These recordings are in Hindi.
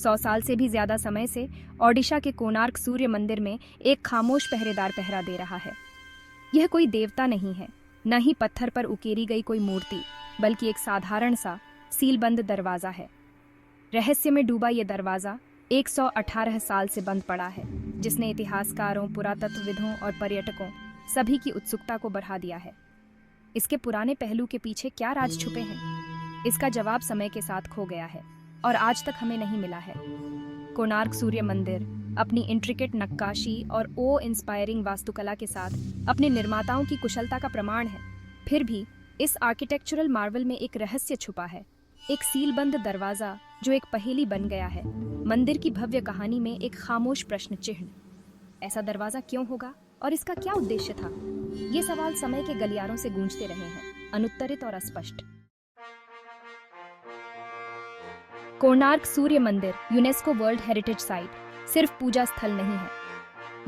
100 साल से भी ज्यादा समय से ओडिशा के कोणार्क सूर्य मंदिर में एक खामोश पहरेदार पहरा दे रहा है। यह कोई देवता नहीं है, न ही पत्थर पर उकेरी गई कोई मूर्ति, बल्कि एक साधारण सा सीलबंद दरवाजा है। रहस्य में डूबा ये दरवाजा 118 साल से बंद पड़ा है, जिसने इतिहासकारों, पुरातत्वविदों और पर्यटकों सभी की उत्सुकता को बढ़ा दिया है। इसके पुराने पहलू के पीछे क्या राज छुपे हैं, इसका जवाब समय के साथ खो गया है और आज तक हमें नहीं मिला है। कोणार्क सूर्य मंदिर अपनी इंट्रिकेट नक्काशी और ओ इंस्पायरिंग वास्तुकला के साथ अपने निर्माताओं की कुशलता का प्रमाण है। फिर भी इस आर्किटेक्चरल मार्वल में एक रहस्य छुपा है, एक सीलबंद दरवाजा जो एक पहेली बन गया है। मंदिर की भव्य कहानी में एक खामोश प्रश्न चिन्ह। ऐसा दरवाजा क्यों होगा और इसका क्या उद्देश्य था? ये सवाल समय के गलियारों से गूंजते रहे हैं, अनुत्तरित और अस्पष्ट। कोणार्क सूर्य मंदिर यूनेस्को वर्ल्ड हेरिटेज साइट सिर्फ पूजा स्थल नहीं है,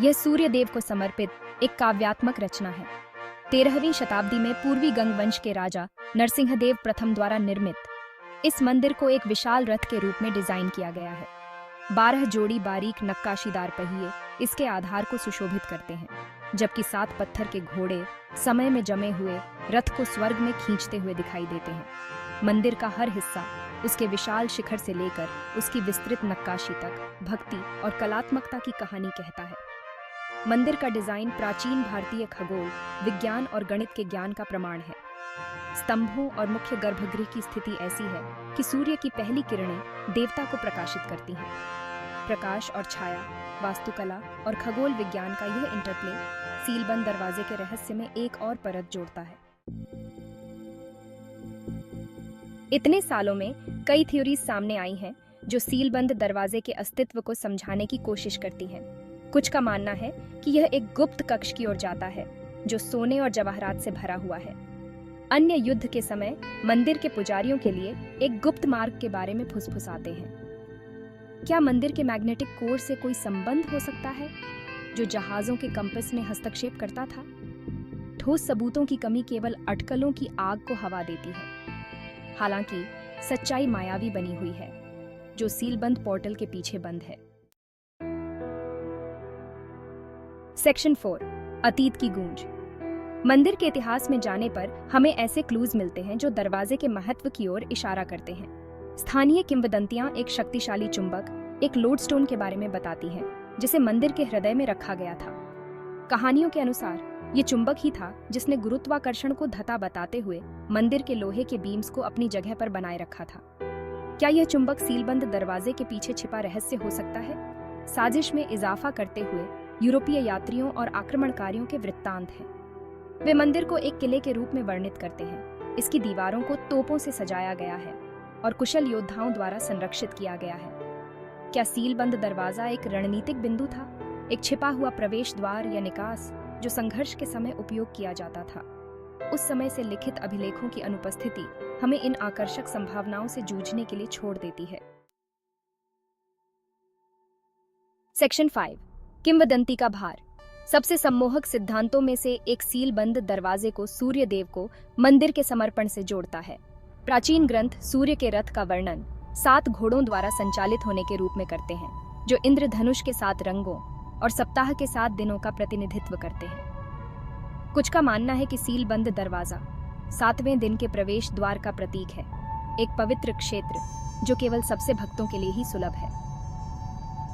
यह सूर्य देव को समर्पित एक काव्यात्मक रचना है। 13वीं शताब्दी में पूर्वी गंग वंश के राजा नरसिंहदेव प्रथम द्वारा निर्मित इस मंदिर को एक विशाल रथ के रूप में डिजाइन किया गया है। 12 जोड़ी बारीक नक्काशीदार पहिए इसके आधार को सुशोभित करते हैं, जबकि 7 पत्थर के घोड़े समय में जमे हुए रथ को स्वर्ग में खींचते हुए दिखाई देते हैं। मंदिर का हर हिस्सा, उसके विशाल शिखर से लेकर उसकी विस्तृत नक्काशी तक, भक्ति और कलात्मकता की कहानी कहता है। मंदिर का डिजाइन प्राचीन भारतीय खगोल, विज्ञान और गणित के ज्ञान का प्रमाण है। स्तंभों और मुख्य गर्भगृह की स्थिति ऐसी है कि सूर्य की पहली किरणें देवता को प्रकाशित करती हैं। प्रकाश और छाया, वास्तुकला और खगोल विज्ञान का यह इंटरप्ले सीलबंद दरवाजे के रहस्य में एक और परत जोड़ता है। इतने सालों में कई थ्योरीज सामने आई हैं जो सीलबंद दरवाजे के अस्तित्व को समझाने की कोशिश करती हैं। कुछ का मानना है कि यह एक गुप्त कक्ष की ओर जाता है जो सोने और जवाहरात से भरा हुआ है। अन्य युद्ध के समय मंदिर के पुजारियों के लिए एक गुप्त मार्ग के बारे में फुसफुसाते हैं। क्या मंदिर के मैग्नेटिक कोर से कोई संबंध हो सकता है जो जहाजों के कंपास में हस्तक्षेप करता था? ठोस सबूतों की कमी केवल अटकलों की आग को हवा देती है। हालांकि सच्चाई मायावी बनी हुई है, जो सीलबंद पोर्टल के पीछे बंद है। सेक्शन 4, अतीत की गूंज। मंदिर के इतिहास में जाने पर हमें ऐसे क्लूज मिलते हैं जो दरवाजे के महत्व की ओर इशारा करते हैं। स्थानीय किंवदंतियां एक शक्तिशाली चुंबक, एक लोडस्टोन के बारे में बताती हैं, जिसे मंदिर के हृदय में रखा गया था। कहानियों के अनुसार ये चुंबक ही था जिसने गुरुत्वाकर्षण को धता बताते हुए मंदिर के लोहे के बीम्स को अपनी जगह पर बनाए रखा था। क्या यह चुंबक सीलबंद दरवाजे के पीछे छिपा रहस्य हो सकता है? साजिश में इजाफा करते हुए यूरोपीय यात्रियों और आक्रमणकारियों के वृत्तांत हैं। वे मंदिर को एक किले के रूप में वर्णित करते हैं। इसकी दीवारों को तोपों से सजाया गया है और कुशल योद्धाओं द्वारा संरक्षित किया गया है। क्या सीलबंद दरवाजा एक रणनीतिक बिंदु था, एक छिपा हुआ प्रवेश द्वार या निकास जो संघर्ष के समय उपयोग किया जाता था? उस समय से लिखित अभिलेखों की अनुपस्थिति हमें इन आकर्षक संभावनाओं से जूझने के लिए छोड़ देती है। सेक्शन 5, किंवदंती का भार। सबसे सम्मोहक सिद्धांतों में से एक सीलबंद दरवाजे को सूर्य देव को मंदिर के समर्पण से जोड़ता है। प्राचीन ग्रंथ सूर्य के रथ का वर्णन 7 घोड़ों द्वारा संचालित होने के रूप में करते हैं, जो इंद्रधनुष के 7 रंगों और सप्ताह के 7 दिनों का प्रतिनिधित्व करते हैं। कुछ का मानना है कि सीलबंद दरवाजा 7वें दिन के प्रवेश द्वार का प्रतीक है, एक पवित्र क्षेत्र जो केवल सबसे भक्तों के लिए ही सुलभ है।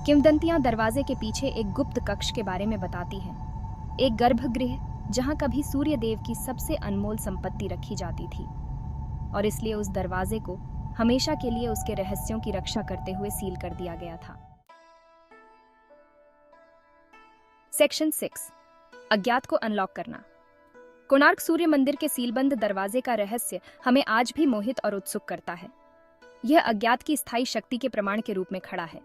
किंवदंतियां दरवाजे के पीछे एक गुप्त कक्ष के बारे में बताती हैं, एक गर्भगृह जहां कभी सूर्य देव की सबसे अनमोल संपत्ति रखी जाती थी और इसलिए उस दरवाजे को हमेशा के लिए उसके रहस्यों की रक्षा करते हुए सील कर दिया गया था। सेक्शन 6, अज्ञात को अनलॉक करना। कोणार्क सूर्य मंदिर के सीलबंद दरवाजे का रहस्य हमें आज भी मोहित और उत्सुक करता है। यह अज्ञात की स्थायी शक्ति के प्रमाण के रूप में खड़ा है,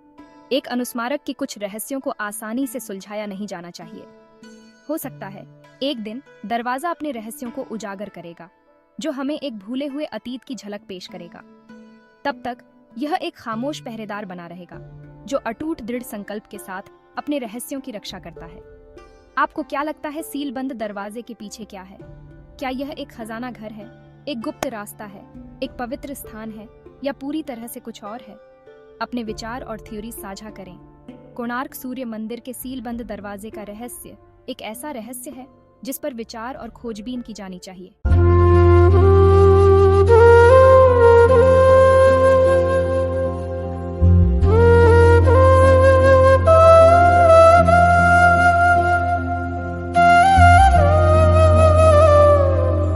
एक अनुस्मारक कि कुछ रहस्यों को आसानी से सुलझाया नहीं जाना चाहिए। हो सकता है एक दिन दरवाजा अपने रहस्यों को उजागर करेगा, जो हमें एक भूले हुए अतीत की झलक पेश करेगा। तब तक यह एक खामोश पहरेदार बना रहेगा, जो अटूट दृढ़ संकल्प के साथ अपने रहस्यों की रक्षा करता है। आपको क्या लगता है, सीलबंद दरवाजे के पीछे क्या है? क्या यह एक खजाना घर है, एक गुप्त रास्ता है, एक पवित्र स्थान है, या पूरी तरह से कुछ और है? अपने विचार और थ्योरी साझा करें। कोणार्क सूर्य मंदिर के सीलबंद दरवाजे का रहस्य एक ऐसा रहस्य है जिस पर विचार और खोजबीन की जानी चाहिए।